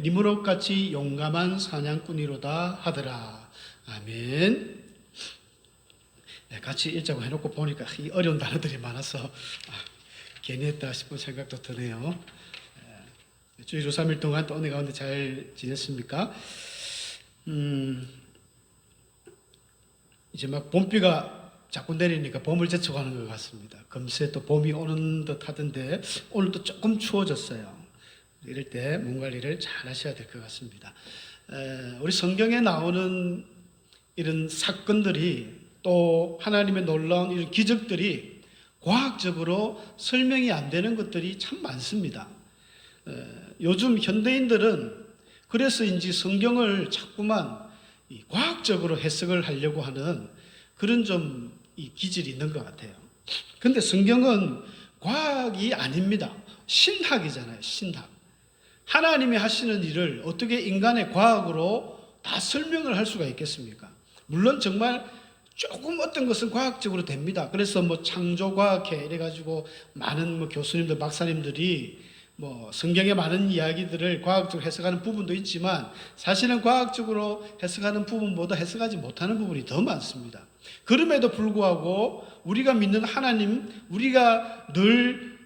니무롯같이 용감한 사냥꾼이로다 하더라. 아멘. 네, 같이 읽자고 해놓고 보니까 이 어려운 단어들이 많아서 괜히 했다 싶은 생각도 드네요. 주일 주 3일 동안 또 은혜 가운데 잘 지냈습니까? 이제 막 봄비가 자꾸 내리니까 봄을 제쳐가는 것 같습니다. 금세 또 봄이 오는 듯 하던데 오늘도 조금 추워졌어요. 이럴 때 몸 관리를 잘 하셔야 될 것 같습니다. 우리 성경에 나오는 이런 사건들이 또 하나님의 놀라운 이런 기적들이 과학적으로 설명이 안 되는 것들이 참 많습니다. 요즘 현대인들은 그래서인지 성경을 자꾸만 과학적으로 해석을 하려고 하는 그런 좀 기질이 있는 것 같아요. 그런데 성경은 과학이 아닙니다. 신학이잖아요. 신학. 하나님이 하시는 일을 어떻게 인간의 과학으로 다 설명을 할 수가 있겠습니까? 물론 정말 조금 어떤 것은 과학적으로 됩니다. 그래서 창조과학회 이래가지고 많은 교수님들, 박사님들이 성경의 많은 이야기들을 과학적으로 해석하는 부분도 있지만 사실은 과학적으로 해석하는 부분보다 해석하지 못하는 부분이 더 많습니다. 그럼에도 불구하고 우리가 믿는 하나님, 우리가 늘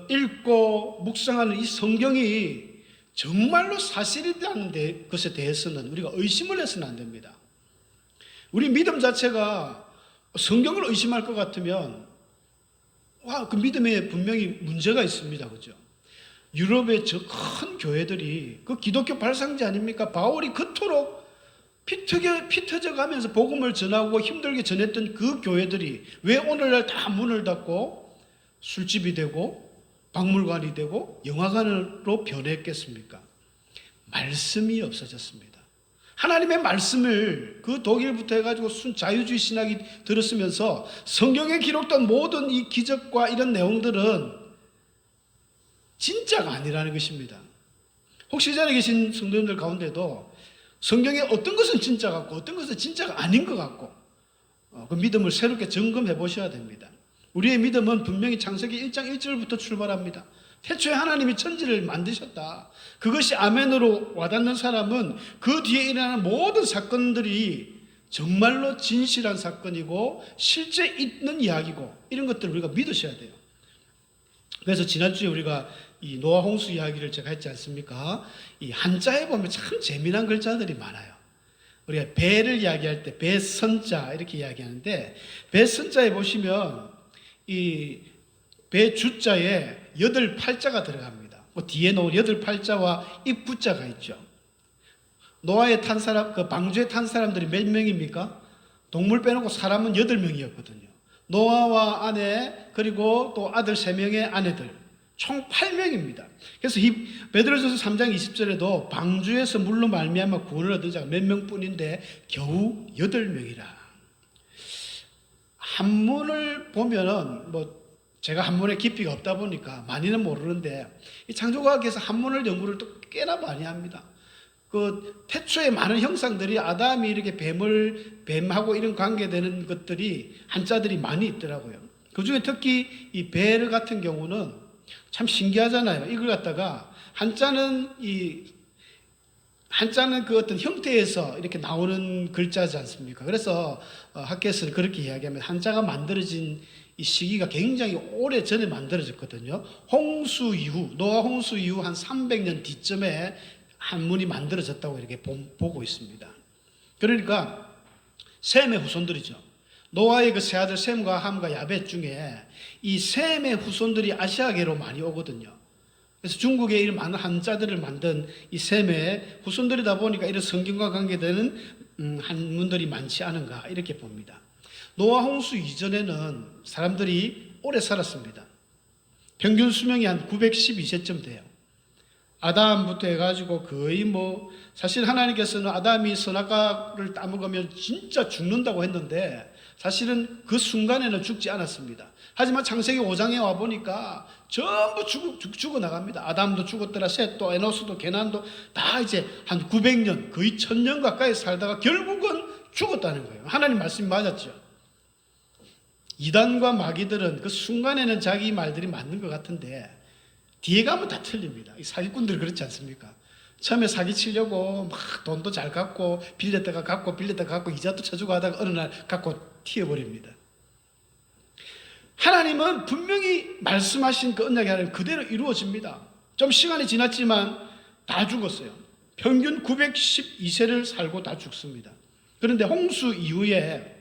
읽고 묵상하는 이 성경이 정말로 사실이라는 것에 대해서는 우리가 의심을 해서는 안 됩니다. 우리 믿음 자체가 성경을 의심할 것 같으면 그 믿음에 분명히 문제가 있습니다. 그죠? 유럽의 저 큰 교회들이 그 기독교 발상지 아닙니까? 바울이 그토록 피 터져 가면서 복음을 전하고 힘들게 전했던 그 교회들이 왜 오늘날 다 문을 닫고 술집이 되고 박물관이 되고 영화관으로 변했겠습니까? 말씀이 없어졌습니다. 하나님의 말씀을 그 독일부터 해가지고 자유주의 신학이 들었으면서 성경에 기록된 모든 이 기적과 이런 내용들은 진짜가 아니라는 것입니다. 혹시 이 자리에 계신 성도님들 가운데도 성경에 어떤 것은 진짜 같고 어떤 것은 진짜가 아닌 것 같고 그 믿음을 새롭게 점검해 보셔야 됩니다. 우리의 믿음은 분명히 창세기 1장 1절부터 출발합니다. 태초에 하나님이 천지를 만드셨다. 그것이 아멘으로 와닿는 사람은 그 뒤에 일어나는 모든 사건들이 정말로 진실한 사건이고 실제 있는 이야기고 이런 것들을 우리가 믿으셔야 돼요. 그래서 지난주에 우리가 이 노아 홍수 이야기를 제가 했지 않습니까? 이 한자에 보면 참 재미난 글자들이 많아요. 우리가 배를 이야기할 때 배선자 이렇게 이야기하는데 배선자에 보시면 이 배 주자에 8팔자가 들어갑니다. 뒤에 놓은 8팔자와 입구자가 있죠. 노아에 탄 사람, 방주에 탄 사람들이 몇 명입니까? 동물 빼놓고 사람은 8명이었거든요. 노아와 아내 그리고 또 아들 3명의 아내들 총 8명입니다. 그래서 베드로전서 3장 20절에도 방주에서 물로 말미암아 구원을 얻은 자가 몇 명뿐인데 겨우 8명이라. 한문을 보면은 제가 한문에 깊이가 없다 보니까 많이는 모르는데 이 창조과학에서 한문을 연구를 또 꽤나 많이 합니다. 태초의 많은 형상들이 아담이 이렇게 뱀하고 이런 관계되는 것들이 한자들이 많이 있더라고요. 그 중에 특히 이 베르 같은 경우는 참 신기하잖아요. 이걸 갖다가 한자는 그 어떤 형태에서 이렇게 나오는 글자지 않습니까? 그래서 학계에서는 그렇게 이야기하면 한자가 만들어진 이 시기가 굉장히 오래 전에 만들어졌거든요. 홍수 이후, 노아 홍수 이후 한 300년 뒤쯤에 한문이 만들어졌다고 이렇게 보고 있습니다. 그러니까 셈의 후손들이죠. 노아의 그 세 아들 셈과 함과 야벳 중에 이 셈의 후손들이 아시아계로 많이 오거든요. 그래서 중국에 이런 많은 한자들을 만든 이 셈의 후손들이다 보니까 이런 성경과 관계되는 한문들이 많지 않은가 이렇게 봅니다. 노아 홍수 이전에는 사람들이 오래 살았습니다. 평균 수명이 한 912세쯤 돼요. 아담부터 해가지고 거의 사실 하나님께서는 아담이 선악과를 따먹으면 진짜 죽는다고 했는데 사실은 그 순간에는 죽지 않았습니다. 하지만 창세기 5장에 와보니까 전부 죽어나갑니다. 아담도 죽었더라, 셋도, 에노스도, 게난도 다 이제 한 900년, 거의 1000년 가까이 살다가 결국은 죽었다는 거예요. 하나님 말씀이 맞았죠. 이단과 마귀들은 그 순간에는 자기 말들이 맞는 것 같은데 뒤에 가면 다 틀립니다. 이 사기꾼들이 그렇지 않습니까? 처음에 사기치려고 막 돈도 잘 갚고 빌렸다가 갚고 이자도 쳐주고 하다가 어느 날 갚고 튀어버립니다. 하나님은 분명히 말씀하신 그 언약이 하나님 그대로 이루어집니다. 좀 시간이 지났지만 다 죽었어요. 평균 912세를 살고 다 죽습니다. 그런데 홍수 이후에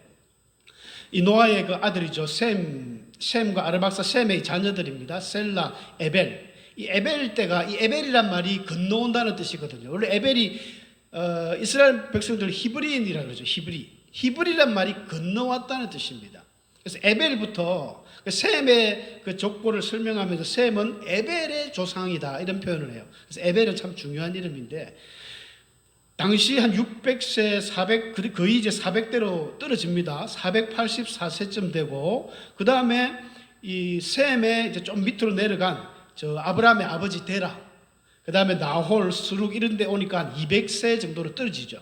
이 노아의 그 아들이죠. 셈과 아르박사 셈의 자녀들입니다. 셀라, 에벨. 이 에벨 때가, 이 에벨이란 말이 건너온다는 뜻이거든요. 원래 에벨이 이스라엘 백성들 히브리인이라 그러죠. 히브리란 말이 건너왔다는 뜻입니다. 그래서 에벨부터 셈의 그 족보를 설명하면서 셈은 에벨의 조상이다 이런 표현을 해요. 그래서 에벨은 참 중요한 이름인데 당시 한 600세, 400 거의 이제 400대로 떨어집니다. 484세쯤 되고 그 다음에 이 셈의 이제 좀 밑으로 내려간 저 아브라함의 아버지 데라, 그 다음에 나홀, 스룩 이런 데 오니까 한 200세 정도로 떨어지죠.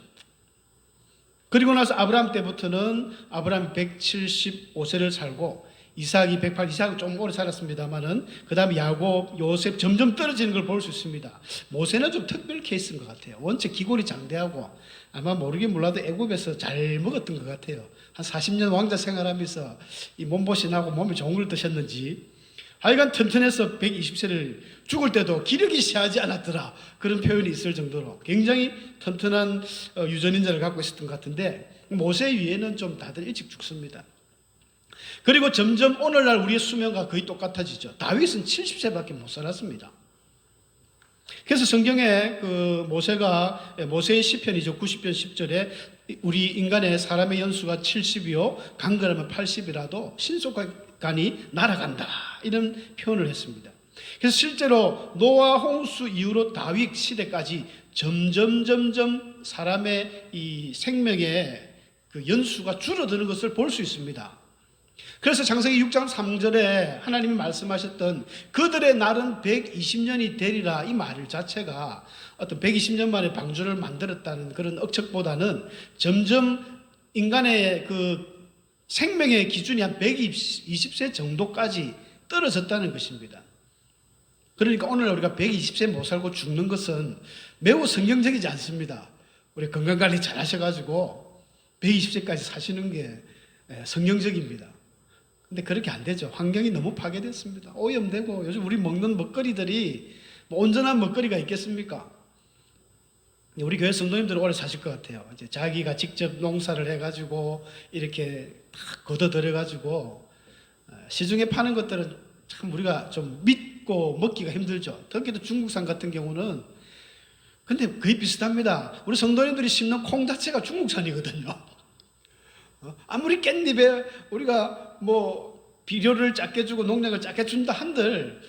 그리고 나서 아브라함 때부터는 아브라함이 175세를 살고 이삭이 108, 이삭은 좀 오래 살았습니다만은 그 다음에 야곱, 요셉 점점 떨어지는 걸 볼 수 있습니다. 모세는 좀 특별 케이스인 것 같아요. 원체 기골이 장대하고 아마 모르긴 몰라도 애굽에서 잘 먹었던 것 같아요. 한 40년 왕자 생활하면서 이 몸보신 하고 몸에 좋은 걸 드셨는지 하여간 튼튼해서 120세를 죽을 때도 기력이 시하지 않았더라 그런 표현이 있을 정도로 굉장히 튼튼한 유전인자를 갖고 있었던 것 같은데 모세 위에는 좀 다들 일찍 죽습니다. 그리고 점점 오늘날 우리의 수명과 거의 똑같아지죠. 다윗은 70세밖에 못 살았습니다. 그래서 성경에 그 모세의 시편이죠. 90편 10절에 우리 인간의 사람의 연수가 70이요 강건하면 80이라도 신속하니 날아간다 이런 표현을 했습니다. 그래서 실제로 노아 홍수 이후로 다윗 시대까지 점점 사람의 이 생명의 그 연수가 줄어드는 것을 볼 수 있습니다. 그래서 창세기 6장 3절에 하나님이 말씀하셨던 그들의 날은 120년이 되리라 이 말 자체가 어떤 120년 만에 방주를 만들었다는 그런 억측보다는 점점 인간의 그 생명의 기준이 한 120세 정도까지 떨어졌다는 것입니다. 그러니까 오늘 우리가 120세 못 살고 죽는 것은 매우 성경적이지 않습니다. 우리 건강관리 잘 하셔가지고 120세까지 사시는 게 성경적입니다. 근데 그렇게 안 되죠. 환경이 너무 파괴됐습니다. 오염되고 요즘 우리 먹는 먹거리들이 뭐 온전한 먹거리가 있겠습니까? 우리 교회 성도님들은 오래 사실 것 같아요. 이제 자기가 직접 농사를 해가지고 이렇게 딱 걷어들여가지고 시중에 파는 것들은 참 우리가 좀 믿고 먹기가 힘들죠. 특히도 중국산 같은 경우는 근데 거의 비슷합니다. 우리 성도님들이 심는 콩 자체가 중국산이거든요. 아무리 깻잎에 우리가 뭐 비료를 작게 주고 농약을 작게 준다 한들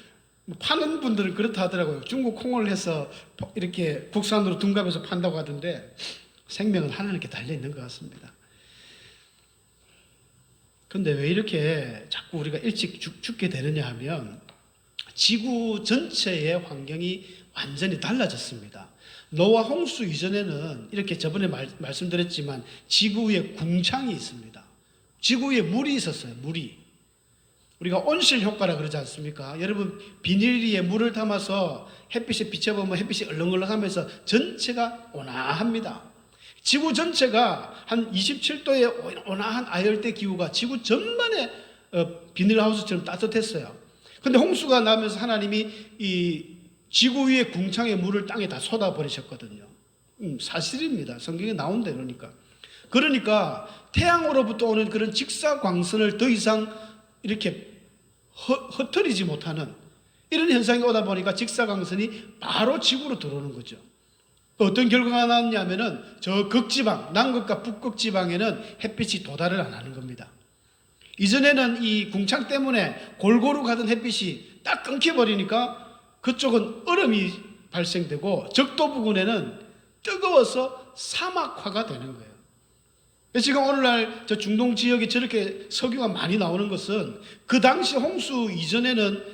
파는 분들은 그렇다 하더라고요. 중국 콩을 해서 이렇게 국산으로 둔갑해서 판다고 하던데 생명은 하나님께 달려있는 것 같습니다. 그런데 왜 이렇게 자꾸 우리가 일찍 죽게 되느냐 하면 지구 전체의 환경이 완전히 달라졌습니다. 노아 홍수 이전에는 이렇게 저번에 말씀드렸지만 지구 위에 궁창이 있습니다. 지구 위에 물이 있었어요. 물이. 우리가 온실 효과라 그러지 않습니까? 여러분 비닐리에 물을 담아서 햇빛에 비춰보면 햇빛이 얼렁얼렁하면서 전체가 온화합니다. 지구 전체가 한 27도의 온화한 아열대 기후가 지구 전반에 비닐하우스처럼 따뜻했어요. 그런데 홍수가 나면서 하나님이 이 지구 위에 궁창의 물을 땅에 다 쏟아버리셨거든요. 사실입니다. 성경에 나온다 그러니까 태양으로부터 오는 그런 직사광선을 더 이상 이렇게 흩어지지 못하는 이런 현상이 오다 보니까 직사광선이 바로 지구로 들어오는 거죠. 어떤 결과가 나왔냐면은 저 극지방, 남극과 북극 지방에는 햇빛이 도달을 안 하는 겁니다. 이전에는 이 궁창 때문에 골고루 가던 햇빛이 딱 끊겨버리니까 그쪽은 얼음이 발생되고 적도 부근에는 뜨거워서 사막화가 되는 거예요. 지금 오늘날 저 중동 지역에 저렇게 석유가 많이 나오는 것은 그 당시 홍수 이전에는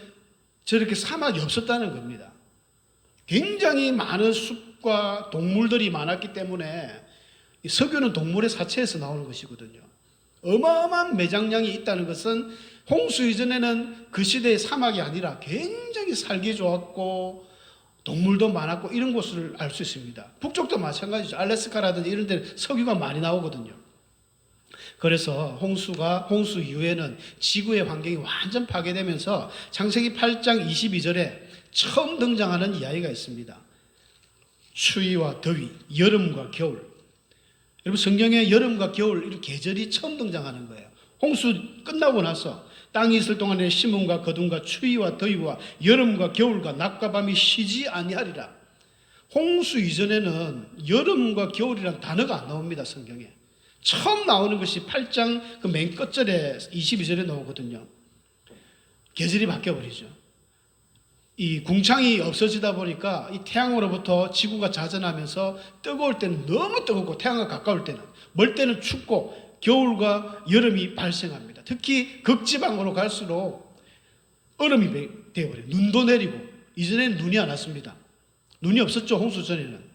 저렇게 사막이 없었다는 겁니다. 굉장히 많은 숲과 동물들이 많았기 때문에 석유는 동물의 사체에서 나오는 것이거든요. 어마어마한 매장량이 있다는 것은 홍수 이전에는 그 시대의 사막이 아니라 굉장히 살기 좋았고 동물도 많았고 이런 곳을 알 수 있습니다. 북쪽도 마찬가지죠. 알래스카라든지 이런 데 석유가 많이 나오거든요. 그래서 홍수 이후에는 지구의 환경이 완전 파괴되면서 창세기 8장 22절에 처음 등장하는 이야기가 있습니다. 추위와 더위, 여름과 겨울. 여러분 성경에 여름과 겨울 이런 계절이 처음 등장하는 거예요. 홍수 끝나고 나서 땅이 있을 동안에 심음과 거둠과 추위와 더위와 여름과 겨울과 낮과 밤이 쉬지 아니하리라. 홍수 이전에는 여름과 겨울이란 단어가 안 나옵니다. 성경에. 처음 나오는 것이 8장 그 맨 끝절에 22절에 나오거든요. 계절이 바뀌어버리죠. 이 궁창이 없어지다 보니까 이 태양으로부터 지구가 자전하면서 뜨거울 때는 너무 뜨겁고 태양과 가까울 때는, 멀 때는 춥고 겨울과 여름이 발생합니다. 특히 극지방으로 갈수록 얼음이 되어버려요. 눈도 내리고. 이전에는 눈이 안 왔습니다. 눈이 없었죠. 홍수 전에는.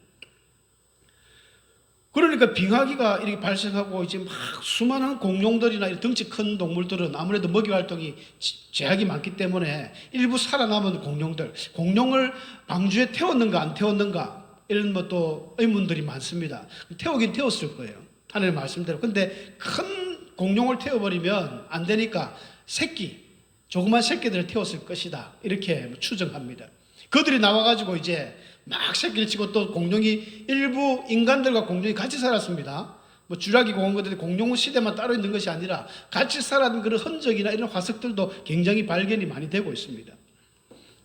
그러니까 빙하기가 이렇게 발생하고 이제 막 수많은 공룡들이나 덩치 큰 동물들은 아무래도 먹이 활동이 제약이 많기 때문에 일부 살아남은 공룡을 방주에 태웠는가 안 태웠는가 이런 또 의문들이 많습니다. 태우긴 태웠을 거예요. 하나님 말씀대로. 근데 큰 공룡을 태워버리면 안 되니까 조그만 새끼들을 태웠을 것이다. 이렇게 추정합니다. 그들이 나와가지고 이제 막 새끼를 치고 또 공룡이 일부 인간들과 공룡이 같이 살았습니다. 뭐 주라기 공원들이 공룡 시대만 따로 있는 것이 아니라 같이 살았던 그런 흔적이나 이런 화석들도 굉장히 발견이 많이 되고 있습니다.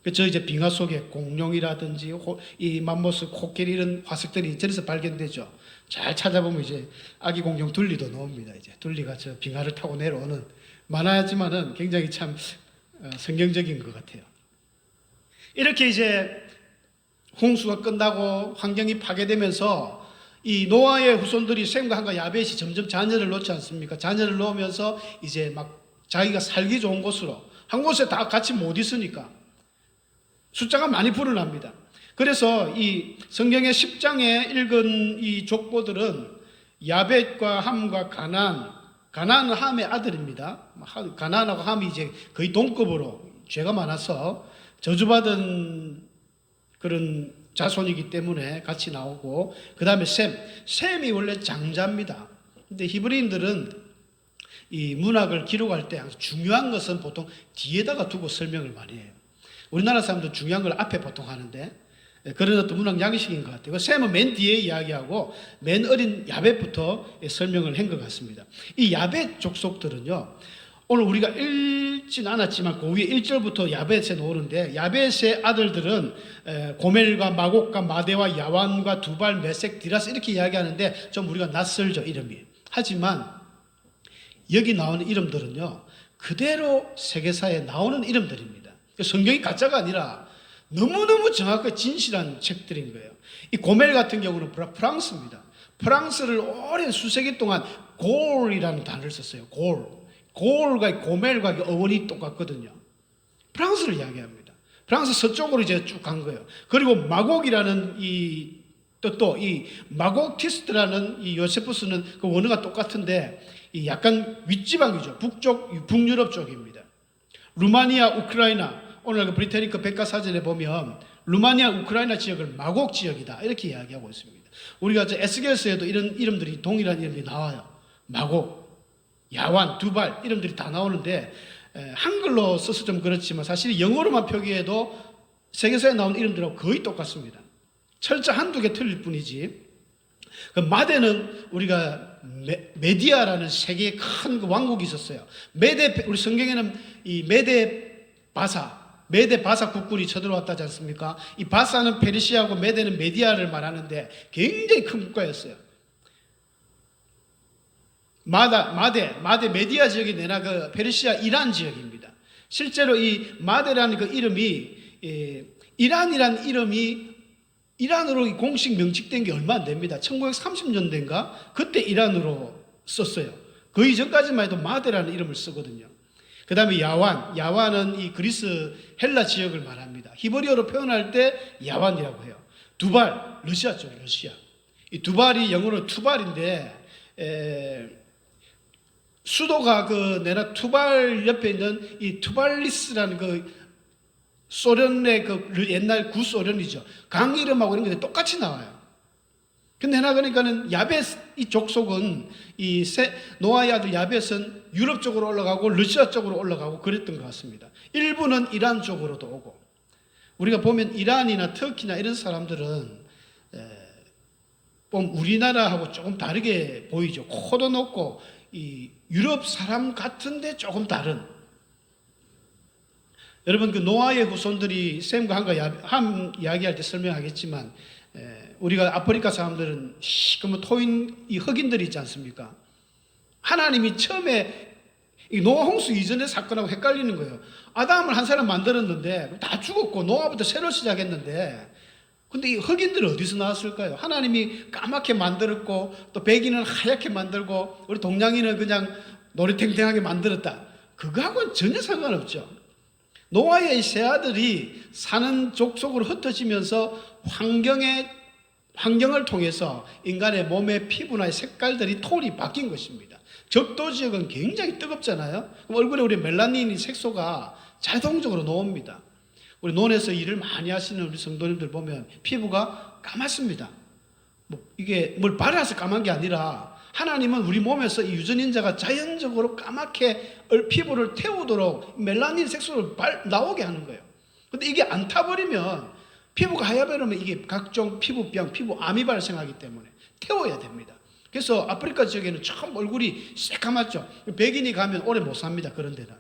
그래서 이제 빙하 속에 공룡이라든지 이 맘모스, 코끼리 이런 화석들이 저기서 발견되죠. 잘 찾아보면 이제 아기 공룡 둘리도 나옵니다. 이제 둘리가 저 빙하를 타고 내려오는 만화지만은 굉장히 참 성경적인 것 같아요. 이렇게 이제 홍수가 끝나고 환경이 파괴되면서 이 노아의 후손들이 셈과 함과 야벳이 점점 자녀를 놓지 않습니까? 자녀를 놓으면서 이제 막 자기가 살기 좋은 곳으로 한 곳에 다 같이 못 있으니까 숫자가 많이 불어납니다. 그래서 이 성경의 10장에 읽은 이 족보들은 야벳과 함과 가나안은 함의 아들입니다. 가나안하고 함이 이제 거의 동급으로 죄가 많아서 저주받은 그런 자손이기 때문에 같이 나오고, 그 다음에 셈이 원래 장자입니다. 근데 히브리인들은 이 문학을 기록할 때 중요한 것은 보통 뒤에다가 두고 설명을 많이 해요. 우리나라 사람도 중요한 걸 앞에 보통 하는데 그런 어떤 문학 양식인 것 같아요. 셈은 맨 뒤에 이야기하고 맨 어린 야벳부터 설명을 한 것 같습니다. 이 야벳 족속들은요, 오늘 우리가 읽진 않았지만 그 위에 1절부터 야벳에 나오는데, 야벳의 아들들은 고멜과 마곡과 마대와 야완과 두발, 메색, 디라스 이렇게 이야기하는데 좀 우리가 낯설죠, 이름이. 하지만 여기 나오는 이름들은요, 그대로 세계사에 나오는 이름들입니다. 성경이 가짜가 아니라 너무너무 정확하게 진실한 책들인 거예요. 이 고멜 같은 경우는 프랑스입니다. 프랑스를 오랜 수세기 동안 골이라는 단어를 썼어요. 골과 고멜과 어원이 똑같거든요. 프랑스를 이야기합니다. 프랑스 서쪽으로 이제 쭉 간 거예요. 그리고 마곡이라는 이 마곡티스트라는 이 요세푸스는 그 원어가 똑같은데 이 약간 윗지방이죠. 북유럽 쪽입니다. 루마니아, 우크라이나, 오늘 그 브리테니크 백과사전에 보면 루마니아, 우크라이나 지역을 마곡 지역이다 이렇게 이야기하고 있습니다. 우리가 저 에스겔서에도 이런 이름들이 동일한 이름이 나와요. 마곡, 야완, 두발 이름들이 다 나오는데 한글로 써서 좀 그렇지만 사실 영어로만 표기해도 세계사에 나온 이름들하고 거의 똑같습니다. 철자 한두 개 틀릴 뿐이지. 그 마대는 우리가 메디아라는 세계의 큰 왕국이 있었어요. 우리 성경에는 이 메대 바사 국군이 쳐들어왔다지 않습니까? 이 바사는 페르시아고 메대는 메디아를 말하는데 굉장히 큰 국가였어요. 마대 메디아 지역이 내나 그 페르시아 이란 지역입니다. 실제로 이 마대라는 그 이름이 이란이란 이름이 이란으로 공식 명칭된 게 얼마 안 됩니다. 1930년대인가 그때 이란으로 썼어요. 그 이전까지만 해도 마대라는 이름을 쓰거든요. 그 다음에 야완은 이 그리스 헬라 지역을 말합니다. 히브리어로 표현할 때 야완이라고 해요. 두발, 러시아 쪽이에요. 러시아. 이 두발이 영어로 투발인데 수도가 그 내나 투발 옆에 있는 이 투발리스라는 그 소련의 그 옛날 구소련이죠. 강 이름하고 이런 게 똑같이 나와요. 근데 하나 그러니까는 야벳 이 족속은 노아의 아들 야벳은 유럽 쪽으로 올라가고 러시아 쪽으로 올라가고 그랬던 것 같습니다. 일부는 이란 쪽으로도 오고, 우리가 보면 이란이나 터키나 이런 사람들은 우리나라하고 조금 다르게 보이죠. 코도 높고 이 유럽 사람 같은데 조금 다른. 여러분 그 노아의 후손들이 샘과 함 이야기할 때 설명하겠지만, 우리가 아프리카 사람들은 그러면 토인 이 흑인들이 있지 않습니까? 하나님이 처음에 이 노아 홍수 이전의 사건하고 헷갈리는 거예요. 아담을 한 사람 만들었는데 다 죽었고 노아부터 새로 시작했는데, 근데 이 흑인들은 어디서 나왔을까요? 하나님이 까맣게 만들었고 또 백인은 하얗게 만들고 우리 동양인은 그냥 노래탱탱하게 만들었다. 그거하고는 전혀 상관없죠. 노아의 세 아들이 사는 족속으로 흩어지면서 환경을 통해서 인간의 몸의 피부나 색깔들이 톤이 바뀐 것입니다. 적도 지역은 굉장히 뜨겁잖아요. 그럼 얼굴에 우리 멜라닌 색소가 자동적으로 나옵니다. 우리 논에서 일을 많이 하시는 우리 성도님들 보면 피부가 까맣습니다. 이게 뭘 발라서 까만 게 아니라 하나님은 우리 몸에서 이 유전인자가 자연적으로 까맣게 피부를 태우도록 멜라닌 색소를 나오게 하는 거예요. 근데 이게 안 타버리면 피부가 하얘버리면 이게 각종 피부병, 피부암이 발생하기 때문에 태워야 됩니다. 그래서 아프리카 지역에는 처음 얼굴이 새까맣죠. 백인이 가면 오래 못 삽니다. 그런 데는.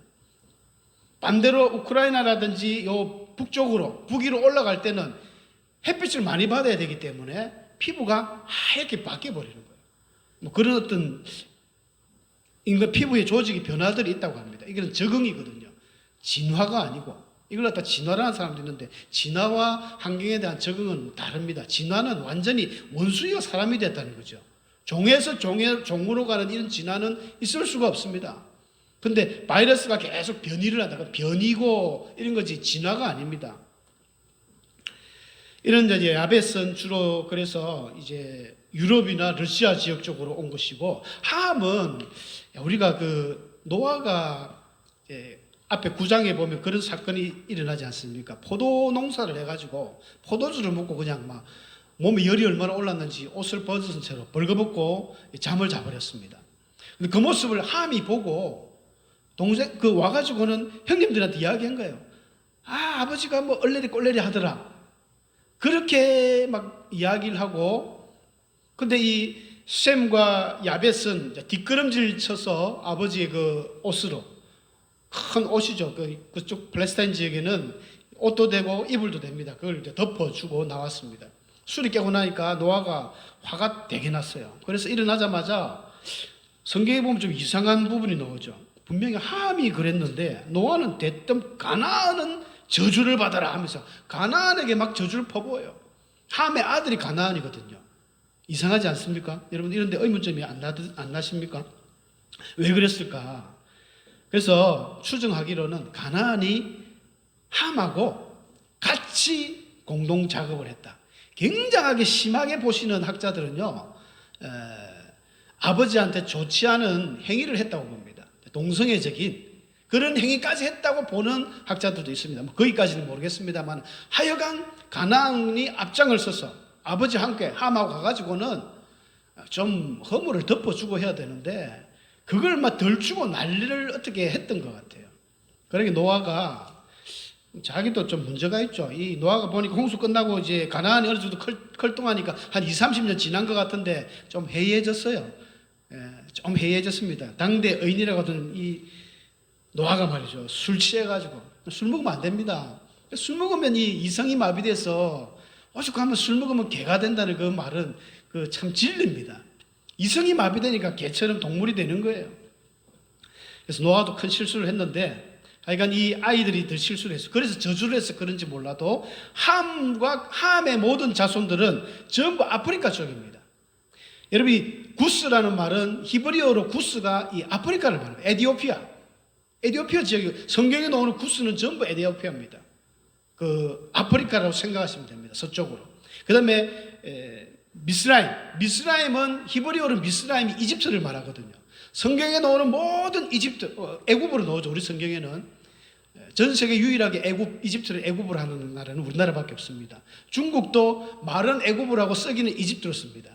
반대로 우크라이나라든지 요 북위로 올라갈 때는 햇빛을 많이 받아야 되기 때문에 피부가 하얗게 바뀌어버리는 거예요. 그런 어떤 인간 피부의 조직의 변화들이 있다고 합니다. 이건 적응이거든요. 진화가 아니고, 이걸 갖다 진화라는 사람도 있는데 진화와 환경에 대한 적응은 다릅니다. 진화는 완전히 원숭이가 사람이 됐다는 거죠. 종에서 종으로 가는 이런 진화는 있을 수가 없습니다. 근데 바이러스가 계속 변이를 한다. 변이고 이런 거지 진화가 아닙니다. 이런 이제 야벳은 주로 그래서 이제 유럽이나 러시아 지역 쪽으로 온 것이고, 함은 우리가 그 노아가 앞에 9장에 보면 그런 사건이 일어나지 않습니까? 포도 농사를 해가지고 포도주를 먹고 그냥 막 몸에 열이 얼마나 올랐는지 옷을 벗은 채로 벌거벗고 잠을 자버렸습니다. 근데 그 모습을 함이 보고 동생 와가지고는 형님들한테 이야기한 거예요. 아버지가 뭐 얼레리 꼴레리 하더라. 그렇게 막 이야기를 하고, 근데 이 셈과 야벳은 뒷걸음질 쳐서 아버지의 그 옷으로, 큰 옷이죠. 그쪽 팔레스타인 지역에는 옷도 되고 이불도 됩니다. 그걸 이제 덮어주고 나왔습니다. 술이 깨고 나니까 노아가 화가 되게 났어요. 그래서 일어나자마자 성경에 보면 좀 이상한 부분이 나오죠. 분명히 함이 그랬는데 노아는 대뜸 가나안은 저주를 받아라 하면서 가나안에게 막 저주를 퍼부어요. 함의 아들이 가나안이거든요. 이상하지 않습니까? 여러분 이런데 의문점이 안 나십니까? 왜 그랬을까? 그래서 추정하기로는 가나안이 함하고 같이 공동 작업을 했다. 굉장하게 심하게 보시는 학자들은요, 아버지한테 좋지 않은 행위를 했다고 봅니다. 동성애적인 그런 행위까지 했다고 보는 학자들도 있습니다. 거기까지는 모르겠습니다만 하여간 가나안이 앞장을 서서 아버지와 함께 함하고 가가지고는 좀 허물을 덮어주고 해야 되는데 그걸 막 덜 주고 난리를 어떻게 했던 것 같아요. 그러니까 노아가 자기도 좀 문제가 있죠. 이 노아가 보니까 홍수 끝나고 이제 가나안이 어느 정도 클동하니까 한 20-30년 지난 것 같은데 좀 해이해졌어요. 좀 해이해졌습니다. 당대 의인이라고 하던 이 노아가 말이죠. 술 취해가지고 술 먹으면 안 됩니다. 술 먹으면 이 이성이 마비돼서 오죽하면 술 먹으면 개가 된다는 그 말은 그 참 진리입니다. 이성이 마비되니까 개처럼 동물이 되는 거예요. 그래서 노아도 큰 실수를 했는데 하여간 이 아이들이 더 실수를 했어요. 그래서 저주를 해서 그런지 몰라도 함의 모든 자손들은 전부 아프리카 쪽입니다. 여러분 이 구스라는 말은 히브리어로 구스가 이 아프리카를 말합니다. 에디오피아 지역, 성경에 나오는 구스는 전부 에디오피아입니다. 그 아프리카라고 생각하시면 됩니다. 서쪽으로. 그 다음에 미스라임은 히브리어로 미스라임이 이집트를 말하거든요. 성경에 나오는 모든 애굽으로 나오죠. 우리 성경에는 전 세계 유일하게 이집트를 애굽을 하는 나라는 우리나라밖에 없습니다. 중국도 말은 애굽을 하고 쓰기는 이집트로 씁니다.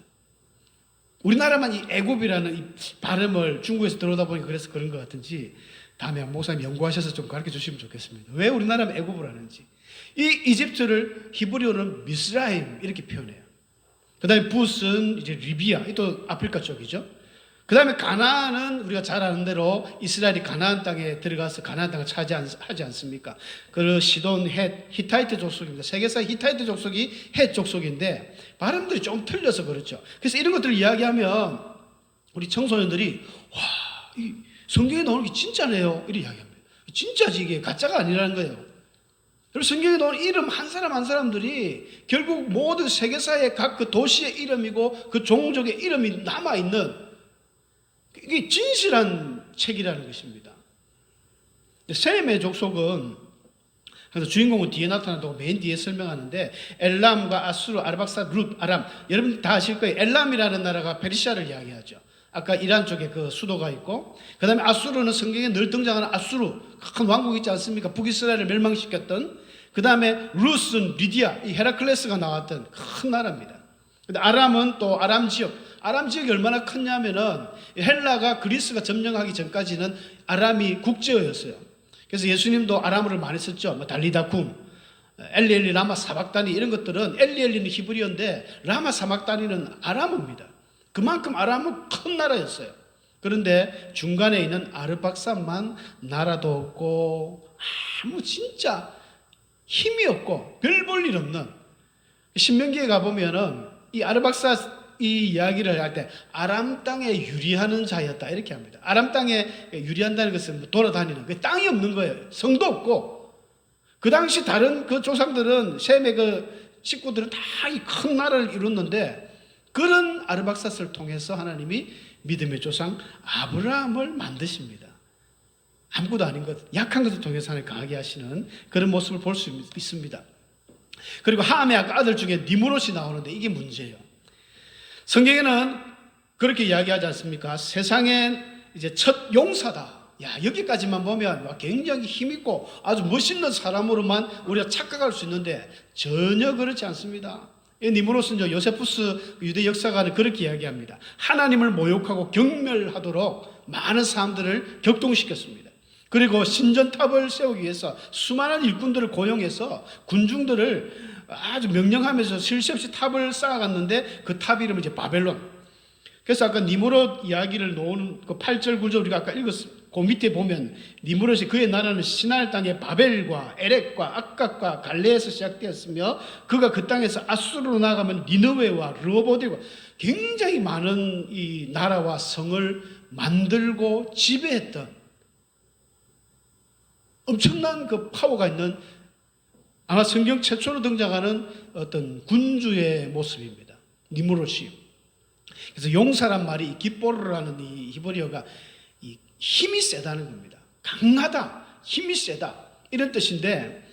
우리나라만 이 애굽이라는 이 발음을 중국에서 들어오다 보니 그래서 그런 것 같은지 다음에 목사님 연구하셔서 좀 가르쳐 주시면 좋겠습니다. 왜 우리나라만 애굽을 하는지. 이 이집트를 히브리어는 미스라임 이렇게 표현해요. 그 다음에 붓은 이제 리비아, 또 아프리카 쪽이죠. 그 다음에 가나안은 우리가 잘 아는 대로 이스라엘이 가나안 땅에 들어가서 가나안 땅을 차지하지 않습니까? 그 시돈, 헷, 히타이트 족속입니다. 세계사 히타이트 족속이 헷 족속인데 발음들이 좀 틀려서 그렇죠. 그래서 이런 것들을 이야기하면 우리 청소년들이 와, 이 성경에 나오는 게 진짜네요. 이렇게 이야기합니다. 진짜지 이게 가짜가 아니라는 거예요. 그리고 성경에 나오는 이름 한 사람 한 사람들이 결국 모든 세계사의 각 그 도시의 이름이고 그 종족의 이름이 남아있는 이게 진실한 책이라는 것입니다. 셈의 족속은, 그래서 주인공은 뒤에 나타난다고 맨 뒤에 설명하는데 엘람과 아수르, 아르박사, 룻, 아람, 여러분 다 아실 거예요. 엘람이라는 나라가 페르시아를 이야기하죠. 아까 이란 쪽에 그 수도가 있고, 그 다음에 아수르는 성경에 늘 등장하는 아수르, 큰 왕국 있지 않습니까? 북이스라엘을 멸망시켰던. 그 다음에 룻은 리디아, 이 헤라클레스가 나왔던 큰 나라입니다. 근데 아람은 또 아람 지역이 얼마나 컸냐면은 헬라가 그리스가 점령하기 전까지는 아람이 국제어였어요. 그래서 예수님도 아람어를 많이 썼죠. 뭐 달리다쿰, 엘리엘리 라마 사박다니 이런 것들은 엘리엘리는 히브리어인데 라마 사박다니는 아람어입니다. 그만큼 아람은 큰 나라였어요. 그런데 중간에 있는 아르박산만 나라도 없고 아무 진짜 힘이 없고 별 볼 일 없는, 신명기에 가보면은 이 아르박사 이 이야기를 할 때 아람 땅에 유리하는 자였다 이렇게 합니다. 아람 땅에 유리한다는 것은 돌아다니는 그 땅이 없는 거예요. 성도 없고. 그 당시 다른 그 조상들은 셈의 그 식구들은 다 이 큰 나라를 이뤘는데 그런 아르박사스를 통해서 하나님이 믿음의 조상 아브라함을 만드십니다. 아무것도 아닌 것, 약한 것을 통해서 하나님 강하게 하시는 그런 모습을 볼 수 있습니다. 그리고 함의 아들 중에 니므롯이 나오는데 이게 문제예요. 성경에는 그렇게 이야기하지 않습니까? 세상의 이제 첫 용사다. 야, 여기까지만 보면 굉장히 힘있고 아주 멋있는 사람으로만 우리가 착각할 수 있는데 전혀 그렇지 않습니다. 니므롯은 요세푸스 유대 역사가는 그렇게 이야기합니다. 하나님을 모욕하고 경멸하도록 많은 사람들을 격동시켰습니다. 그리고 신전탑을 세우기 위해서 수많은 일꾼들을 고용해서 군중들을 아주 명령하면서 쉴 새 없이 탑을 쌓아갔는데 그 탑 이름은 이제 바벨론. 그래서 아까 니므롯 이야기를 놓은 그 8절 9절 우리가 아까 읽었습니다. 그 밑에 보면 니므롯이 그의 나라는 시날 땅의 바벨과 에렉과 악각과 갈레에서 시작되었으며 그가 그 땅에서 아수르로 나가면 니느웨와 르호보드와 굉장히 많은 이 나라와 성을 만들고 지배했던 엄청난 그 파워가 있는, 아마 성경 최초로 등장하는 어떤 군주의 모습입니다. 니므롯이. 그래서 용사란 말이 기뽀르라는 이 히브리어가 이 힘이 세다는 겁니다. 강하다, 힘이 세다 이런 뜻인데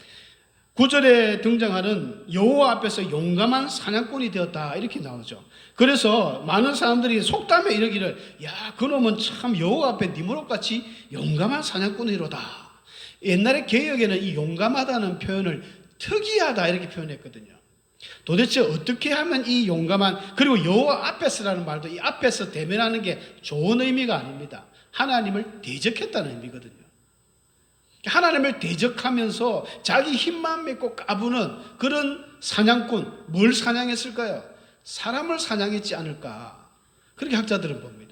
9절에 등장하는 여호와 앞에서 용감한 사냥꾼이 되었다 이렇게 나오죠. 그래서 많은 사람들이 속담에 이르기를 야, 그놈은 참 여호와 앞에 니므롯같이 용감한 사냥꾼이로다. 옛날에 개역에는 이 용감하다는 표현을 특이하다 이렇게 표현했거든요. 도대체 어떻게 하면 이 용감한, 그리고 여호와 앞에서라는 말도 이 앞에서 대면하는 게 좋은 의미가 아닙니다. 하나님을 대적했다는 의미거든요. 하나님을 대적하면서 자기 힘만 믿고 까부는 그런 사냥꾼, 뭘 사냥했을까요? 사람을 사냥했지 않을까, 그렇게 학자들은 봅니다.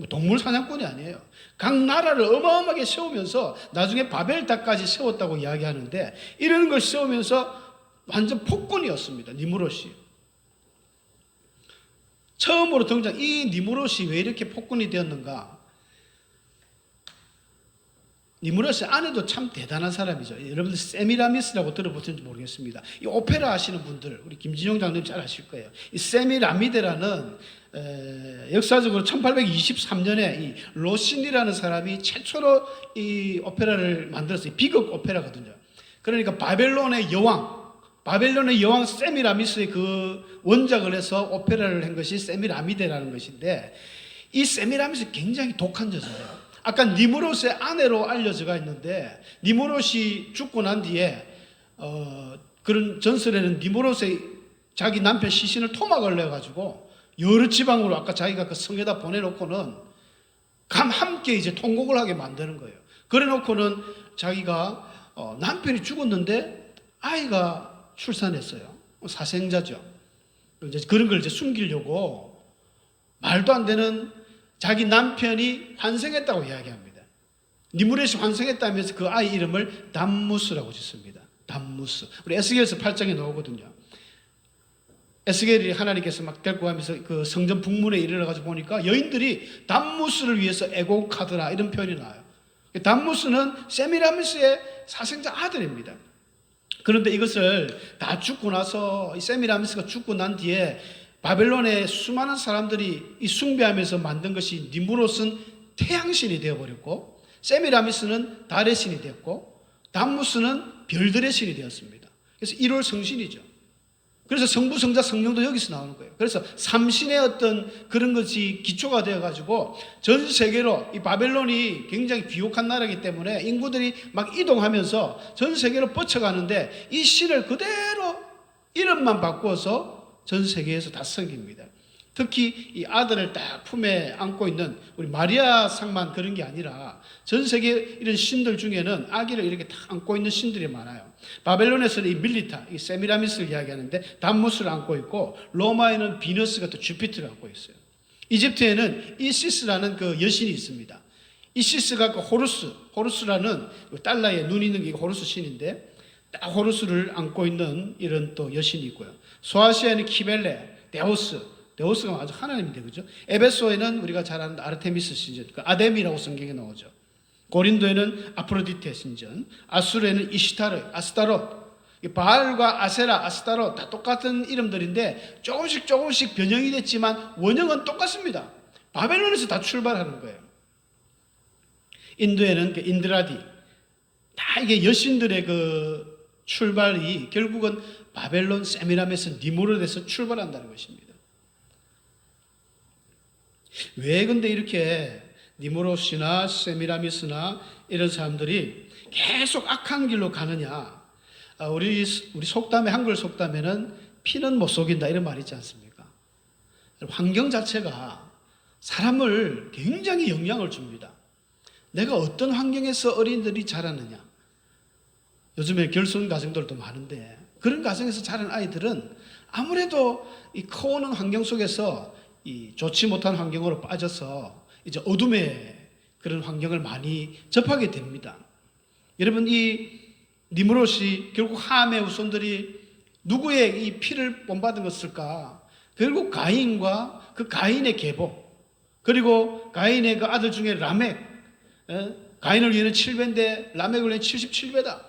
동물 사냥꾼이 아니에요. 각 나라를 어마어마하게 세우면서 나중에 바벨탑까지 세웠다고 이야기하는데 이런 걸 세우면서 완전 폭군이었습니다. 니므롯이. 처음으로 등장, 이 니므롯이 왜 이렇게 폭군이 되었는가? 니므롯의 아내도 참 대단한 사람이죠. 여러분들 세미라미스라고 들어보셨는지 모르겠습니다. 이 오페라 하시는 분들, 우리 김진용 장님 잘 아실 거예요. 이 세미라미데라는 역사적으로 1823년에 이 로시니라는 사람이 최초로 이 오페라를 만들었어요. 비극 오페라거든요. 그러니까 바벨론의 여왕 세미라미스의 그 원작을 해서 오페라를 한 것이 세미라미데라는 것인데 이 세미라미스 굉장히 독한 저자예요. 아까 니므롯의 아내로 알려져가 있는데 니므롯이 죽고 난 뒤에 그런 전설에는 니므롯의 자기 남편 시신을 토막을 내가지고 여러 지방으로 아까 자기가 그 성에다 보내놓고는 함께 이제 통곡을 하게 만드는 거예요. 그래놓고는 자기가 남편이 죽었는데 아이가 출산했어요. 사생자죠. 이제 그런 걸 이제 숨기려고 말도 안 되는 자기 남편이 환생했다고 이야기합니다. 니므롯이 환생했다면서 그 아이 이름을 담무스라고 짓습니다. 담무스. 우리 에스겔서 8장에 나오거든요. 에스겔이 하나님께서 막 데리고 가면서 그 성전 북문에 이르러가지고 보니까 여인들이 담무스를 위해서 애곡하더라 이런 표현이 나와요. 담무스는 세미라미스의 사생자 아들입니다. 그런데 이것을 다 죽고 나서 이 세미라미스가 죽고 난 뒤에 바벨론의 수많은 사람들이 이 숭배하면서 만든 것이 니므롯은 태양신이 되어버렸고 세미라미스는 달의 신이 되었고 담무스는 별들의 신이 되었습니다. 그래서 1월 성신이죠. 그래서 성부, 성자, 성령도 여기서 나오는 거예요. 그래서 삼신의 어떤 그런 것이 기초가 되어가지고 전 세계로 이 바벨론이 굉장히 비옥한 나라이기 때문에 인구들이 막 이동하면서 전 세계로 뻗쳐가는데 이 신을 그대로 이름만 바꾸어서 전 세계에서 다 섬깁니다. 특히 이 아들을 딱 품에 안고 있는 우리 마리아 상만 그런 게 아니라 전 세계 이런 신들 중에는 아기를 이렇게 딱 안고 있는 신들이 많아요. 바벨론에서는 이 밀리타, 이 세미라미스를 이야기하는데 담무스를 안고 있고 로마에는 비너스가 또 주피터를 안고 있어요. 이집트에는 이시스라는 그 여신이 있습니다. 이시스가 그 호루스라는 달러에 눈 있는 게 호루스 신인데 딱 호루스를 안고 있는 이런 또 여신이 있고요. 소아시아에는 키벨레, 데우스가 아주 하나님인데 그죠? 에베소에는 우리가 잘 아는 아르테미스 신전, 그 아데미라고 성경에 나오죠. 고린도에는 아프로디테 신전, 아수르에는 이시타르, 아스타롯, 바알과 아세라, 아스타롯 다 똑같은 이름들인데 조금씩 변형이 됐지만 원형은 똑같습니다. 바벨론에서 다 출발하는 거예요. 인도에는 그 인드라디, 다 이게 여신들의 그 출발이 결국은 바벨론, 세미라미스, 니므롯에서 출발한다는 것입니다. 왜 근데 이렇게 니므롯이나 세미라미스나 이런 사람들이 계속 악한 길로 가느냐? 우리 속담에, 한글 속담에는 피는 못 속인다 이런 말이 있지 않습니까? 환경 자체가 사람을 굉장히 영향을 줍니다. 내가 어떤 환경에서 어린이들이 자라느냐? 요즘에 결손 가정들도 많은데 그런 가정에서 자란 아이들은 아무래도 이 커오는 환경 속에서 이 좋지 못한 환경으로 빠져서 이제 어둠의 그런 환경을 많이 접하게 됩니다. 여러분, 이 니므롯이 결국 함의 후손들이 누구의 이 피를 본받은 것일까? 결국 가인과 그 가인의 계보, 그리고 가인의 그 아들 중에 라멕, 가인을 위해는 7배인데 라멕을 위해는 77배다.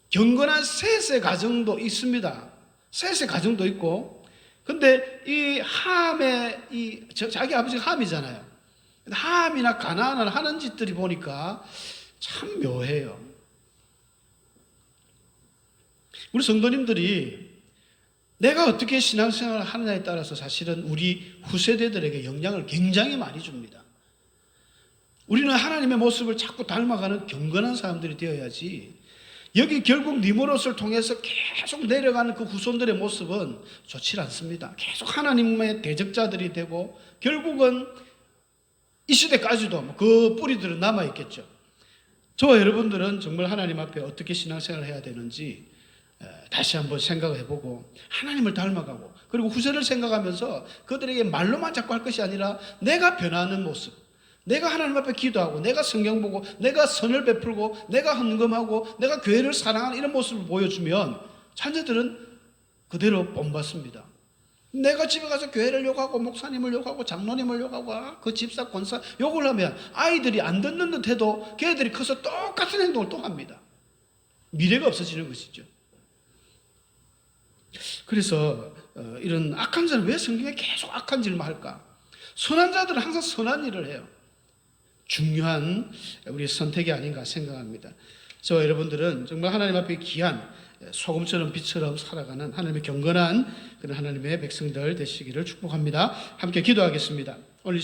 경건한 셋의 가정도 있습니다. 셋의 가정도 있고, 근데 이 함의 자기 아버지가 함이잖아요. 함이나 가나안을 하는 짓들이 보니까 참 묘해요. 우리 성도님들이 내가 어떻게 신앙생활을 하느냐에 따라서 사실은 우리 후세대들에게 영향을 굉장히 많이 줍니다. 우리는 하나님의 모습을 자꾸 닮아가는 경건한 사람들이 되어야지, 여기 결국 니므롯을 통해서 계속 내려가는 그 후손들의 모습은 좋지 않습니다. 계속 하나님의 대적자들이 되고 결국은 이 시대까지도 그 뿌리들은 남아있겠죠. 저와 여러분들은 정말 하나님 앞에 어떻게 신앙생활을 해야 되는지 다시 한번 생각을 해보고 하나님을 닮아가고, 그리고 후세를 생각하면서 그들에게 말로만 자꾸 할 것이 아니라 내가 변하는 모습, 내가 하나님 앞에 기도하고, 내가 성경 보고, 내가 선을 베풀고, 내가 헌금하고, 내가 교회를 사랑하는 이런 모습을 보여주면 자녀들은 그대로 본받습니다. 내가 집에 가서 교회를 욕하고 목사님을 욕하고 장로님을 욕하고 그 집사 권사 욕을 하면 아이들이 안 듣는 듯 해도 걔들이 커서 똑같은 행동을 또 합니다. 미래가 없어지는 것이죠. 그래서 이런 악한 자는 왜 성경에 계속 악한 일만 할까? 선한 자들은 항상 선한 일을 해요. 중요한 우리 선택이 아닌가 생각합니다. 저와 여러분들은 정말 하나님 앞에 귀한 소금처럼 빛처럼 살아가는 하나님의 경건한 그런 하나님의 백성들 되시기를 축복합니다. 함께 기도하겠습니다. 오늘